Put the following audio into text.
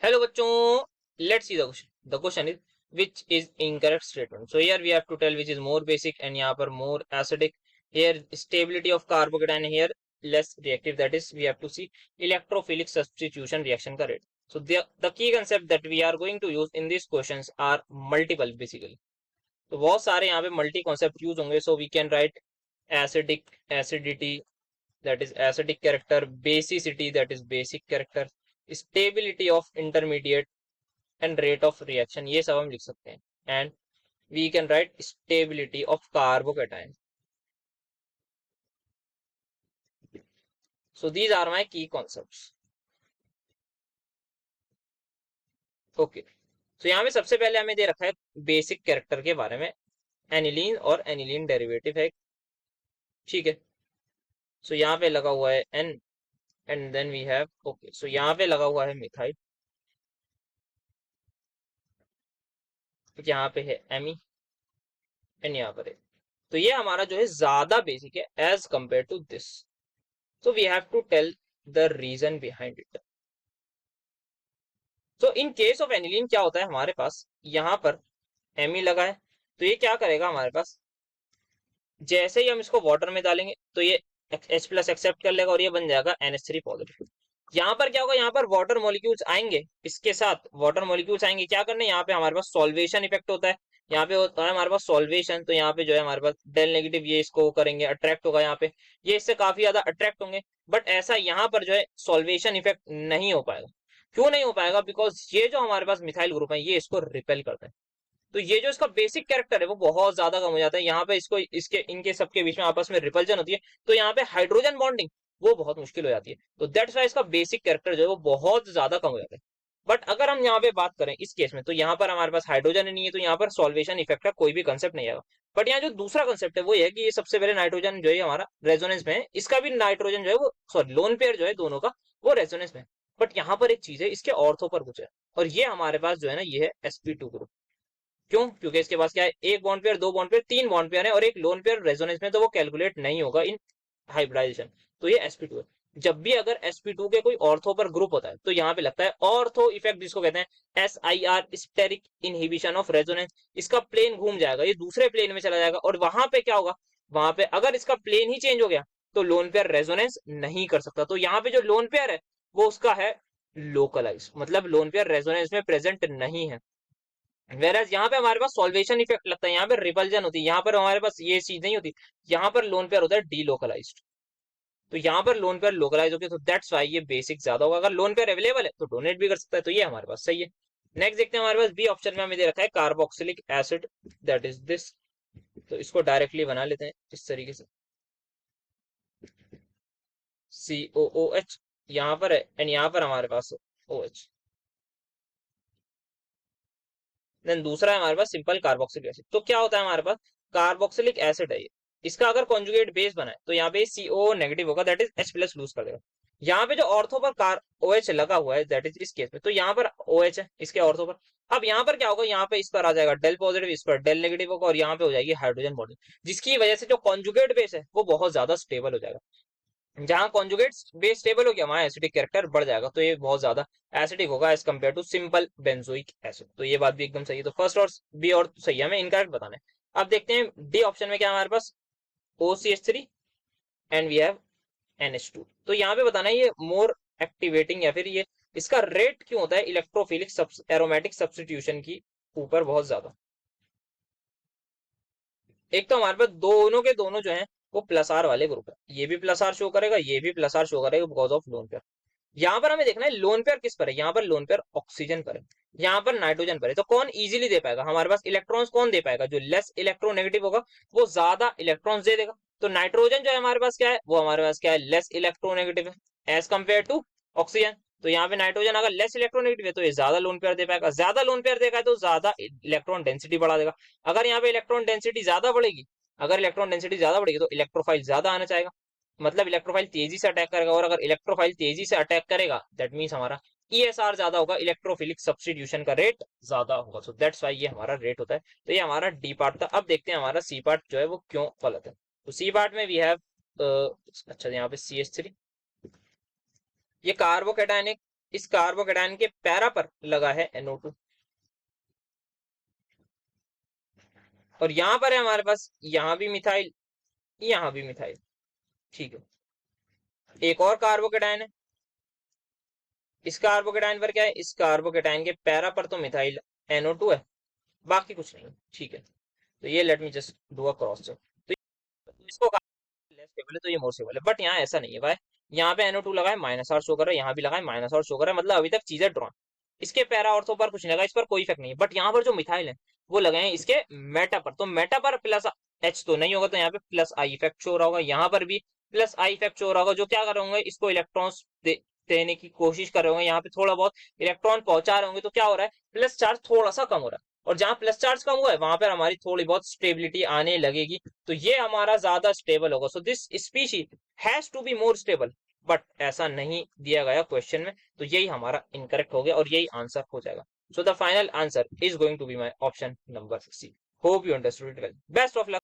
Hello बच्चों, let's see the question. The question is which is incorrect statement. So here we have to tell which is more basic and यहाँ पर more acidic. Here stability of carbocation, here less reactive. That is we have to see electrophilic substitution reaction का rate. So the key concept that we are going to use in these questions are multiple basically. तो बहुत सारे यहाँ पे multi concept use होंगे. So we can write acidic, acidity, that is acidic character, basicity, that is basic character, stability of intermediate and rate of reaction, ये सब हम लिख सकते हैं. And we can write stability of carbocation. So these are my key concepts. Okay. So यहाँ पे सबसे पहले हमें दे रखा है बेसिक कैरेक्टर के बारे में. एनिलीन और एनिलीन डेरिवेटिव है, ठीक है. सो यहाँ पे लगा हुआ है an and then we have okay. So यहाँ पे लगा हुआ है मिथाइल, यहाँ पे है एमी एंड यहाँ पर है. तो ये हमारा जो है ज्यादा बेसिक है as compare to this. So we have to tell the reason behind it. तो इन केस ऑफ एनिलीन क्या होता है, हमारे पास यहाँ पर एमी लगा है, तो ये क्या करेगा हमारे पास, जैसे ही हम इसको वाटर में डालेंगे तो ये H प्लस एक्सेप्ट कर लेगा और ये बन जाएगा NH3 पॉजिटिव. यहाँ पर क्या होगा, यहाँ पर वाटर मॉलिक्यूल्स आएंगे, इसके साथ वाटर मॉलिक्यूल्स आएंगे क्या करने, यहाँ पे हमारे पास सॉल्वेशन इफेक्ट होता है. यहाँ पे होता है हमारे पास सॉल्वेशन, तो यहाँ पे जो है हमारे पास डेल नेगेटिव ये इसको करेंगे, अट्रैक्ट होगा यहाँ पे, ये इससे काफी ज्यादा अट्रैक्ट होंगे. बट ऐसा यहाँ पर जो है सॉल्वेशन इफेक्ट नहीं हो पाएगा. क्यों नहीं हो पाएगा, बिकॉज ये जो हमारे पास मिथाइल ग्रुप है ये इसको रिपेल करता है. तो ये जो इसका बेसिक कैरेक्टर है वो बहुत ज्यादा कम हो जाता है. यहाँ पे इसको इसके इनके सबके बीच में आपस में रिपल्जन होती है, तो यहाँ पे हाइड्रोजन बॉन्डिंग वो बहुत मुश्किल हो जाती है. तो दैट्स वाई इसका बेसिक कैरेक्टर जो है वो बहुत ज्यादा कम हो जाता है. बट अगर हम यहाँ पे बात करें इस केस में, तो यहाँ पर हमारे पास हाइड्रोजन नहीं है, तो यहाँ पर सॉल्वेशन इफेक्ट का कोई भी कंसेप्ट नहीं आएगा. बट यहाँ जो दूसरा कंसेप्ट है वो ये है कि ये सबसे पहले नाइट्रोजन जो है हमारा रेजोनेंस में है, इसका भी नाइट्रोजन जो है वो सॉरी लोन पेयर जो है दोनों का वो रेजोनेंस में है. बट यहाँ पर एक चीज है, इसके ऑर्थो पर कुछ है, और ये हमारे पास जो है ना ये है sp2 ग्रुप. क्यों, क्योंकि इसके पास क्या है, एक बॉन्ड पेयर, दो बॉन्ड पेयर, तीन बॉन्ड पेयर है और एक लोन पेयर रेजोनेंस में, तो वो कैलकुलेट नहीं होगा इन हाइब्रिडाइजेशन. तो ये sp2 है. जब भी अगर sp2 के कोई ऑर्थो पर ग्रुप होता है तो यहाँ पे लगता है ऑर्थो इफेक्ट, जिसको कहते हैं SIR, steric inhibition of resonance. इसका प्लेन घूम जाएगा, ये दूसरे प्लेन में चला जाएगा, और वहां पे क्या होगा, वहां पे अगर इसका प्लेन ही चेंज हो गया तो लोन पेयर रेजोनेंस नहीं कर सकता. तो यहाँ पे जो लोन पेयर है वो उसका है लोकलाइज, मतलब लोन पेयर रेजोनेंस में प्रेजेंट नहीं है. वेरएज यहाँ पे हमारे पास सॉल्वेशन इफेक्ट लगता है, यहाँ पे रिपल्जन होती है, यहाँ पर हमारे पास ये चीज नहीं होती. यहाँ पर लोन पेयर होता है डीलोकलाइज्ड, तो यहाँ पर लोन पेयर लोकलाइज होगी, तो दैट्स वाई ये बेसिक ज्यादा होगा. अगर लोन पेयर अवेलेबल है तो डोनेट भी कर सकता है, तो ये हमारे पास सही है. नेक्स्ट देखते हैं, हमारे पास बी ऑप्शन में हमें दे रखा है carboxylic acid, that is this. तो इसको डायरेक्टली बना लेते हैं इस तरीके से, COOH यहाँ पर है एंड यहाँ पर हमारे पास OH. देन दूसरा है हमारे पास सिंपल कार्बोक्सिलिक एसिड. तो क्या होता है हमारे पास, कार्बोक्सिलिक एसिड है ये, इसका अगर कॉन्जुगेट बेस बना है तो यहाँ पे CO नेगेटिव होगा, that is H plus lose कर देगा. यहाँ पे जो ऑर्थो पर कार OH लगा हुआ है, दैट इज इस केस में, तो यहाँ पर OH है इसके ऑर्थो पर. अब यहाँ पर क्या होगा, यहाँ पे इस पर आ जाएगा डेल पॉजिटिव, इस पर डेल नेगेटिव होगा, और यहाँ पे हो जाएगी हाइड्रोजन बॉन्डिंग, जिसकी वजह से जो कॉन्जुगेट बेस है वो बहुत ज्यादा स्टेबल हो जाएगा. जहां कॉन्जुगेट बेस स्टेबल हो गया वहां एसिडिक कैरेक्टर बढ़ जाएगा, तो ये बहुत ज्यादा एसिडिक होगा as compare to simple benzoic acid. तो ये बात भी एकदम सही है. तो फर्स्ट और बी और सही है, हमें इनकरेक्ट बताना है. अब देखते हैं डी ऑप्शन में क्या है हमारे पास, OCH3 and we have NH2. तो यहाँ पे बताना है ये मोर एक्टिवेटिंग, या फिर ये इसका रेट क्यों होता है इलेक्ट्रोफिलिक एरोमेटिक सब्सटीट्यूशन की ऊपर बहुत ज्यादा. एक तो हमारे पास दोनों के दोनों जो है वो प्लस आर वाले ग्रुप है, ये भी प्लस आर शो करेगा, ये भी प्लस आर शो करेगा बिकॉज ऑफ लोन पेयर. यहाँ पर हमें देखना है लोन पेयर किस पर है, यहाँ पर लोन पेयर ऑक्सीजन पर है, यहाँ पर नाइट्रोजन पर है. तो कौन इजीली दे पाएगा, हमारे पास इलेक्ट्रॉन्स कौन दे पाएगा, जो लेस इलेक्ट्रोनेगेटिव होगा वो ज्यादा इलेक्ट्रॉन्स दे देगा. तो नाइट्रोजन जो है हमारे पास क्या है, वो हमारे पास क्या है, लेस इलेक्ट्रोनेगेटिव है एज कम्पेयर टू ऑक्सीजन. तो यहाँ पे नाइट्रोजन अगर लेस इलेक्ट्रोनेगेटिव है तो ये ज्यादा लोन पेयर दे पाएगा, ज्यादा लोन पेयर देगा तो ज्यादा इलेक्ट्रॉन डेंसिटी बढ़ा देगा. अगर यहाँ पे इलेक्ट्रॉन डेंसिटी ज्यादा बढ़ेगी, अगर इलेक्ट्रॉन डेंसिटी ज्यादा बढ़ेगी तो इलेक्ट्रोफाइल ज्यादा आना चाहेगा, मतलब इलेक्ट्रोफाइल तेजी से अटैक करेगा, और अगर इलेक्ट्रोफाइल तेजी से अटैक करेगा दैट मीन्स हमारा ESR ज्यादा होगा, इलेक्ट्रोफिलिक सब्सटीट्यूशन का रेट ज्यादा होगा. सो दैट्स वाई ये हमारा रेट होता है. तो ये हमारा डी पार्ट था. अब देखते हैं हमारा सी पार्ट जो है वो क्यों गलत है. तो सी पार्ट में वी हैव अच्छा यहाँ पे CH3, ये कार्बोकेटायनिक इस कार्बोकेटाइन के पैरा पर लगा है NO2 और यहाँ पर है हमारे पास, यहाँ भी मिथाइल, यहाँ भी मिथाइल। ठीक है, एक और कार्बोकेटाइन है, इस कार्बोकेटाइन पर क्या है, इस कार्बोकेटाइन के पैरा पर तो मिथाइल NO2 है, बाकी कुछ नहीं। ठीक है, तो ये let me just do a cross check. तो इसको लेस स्टेबल है तो ये मोर स्टेबल है, बट यहाँ ऐसा नहीं है भाई। यहाँ पे NO2 लगा है, -R शो कर रहा है, यहाँ भी लगा है -R शो कर रहा है, मतलब अभी तक चीजें ड्रॉन। इसके पैरा ऑर्थो पर कुछ नहीं लगा, इस पर कोई इफेक्ट नहीं है, बट यहाँ पर जो मिथाइल है वो लगे हैं इसके मेटा पर, तो मेटा पर प्लस H तो नहीं होगा, तो यहाँ पे प्लस I इफेक्ट शो हो रहा होगा, यहाँ पर भी प्लस I इफेक्ट शो हो रहा होगा, जो क्या कर रहे होंगे, इसको इलेक्ट्रॉन्स देने की कोशिश कर रहे होंगे, यहाँ पे थोड़ा बहुत इलेक्ट्रॉन पहुंचा रहे होंगे, तो क्या हो रहा है, प्लस चार्ज थोड़ा सा कम हो रहा है, और जहां प्लस चार्ज कम हुआ है वहां पर हमारी थोड़ी बहुत स्टेबिलिटी आने लगेगी, तो ये हमारा ज्यादा स्टेबल होगा। So this species has to be more stable, but ऐसा नहीं दिया गया क्वेश्चन में, तो यही हमारा इनकरेक्ट हो गया और यही आंसर हो जाएगा। So the final answer is going to be my option number C। Hope you understood it well. Best of luck.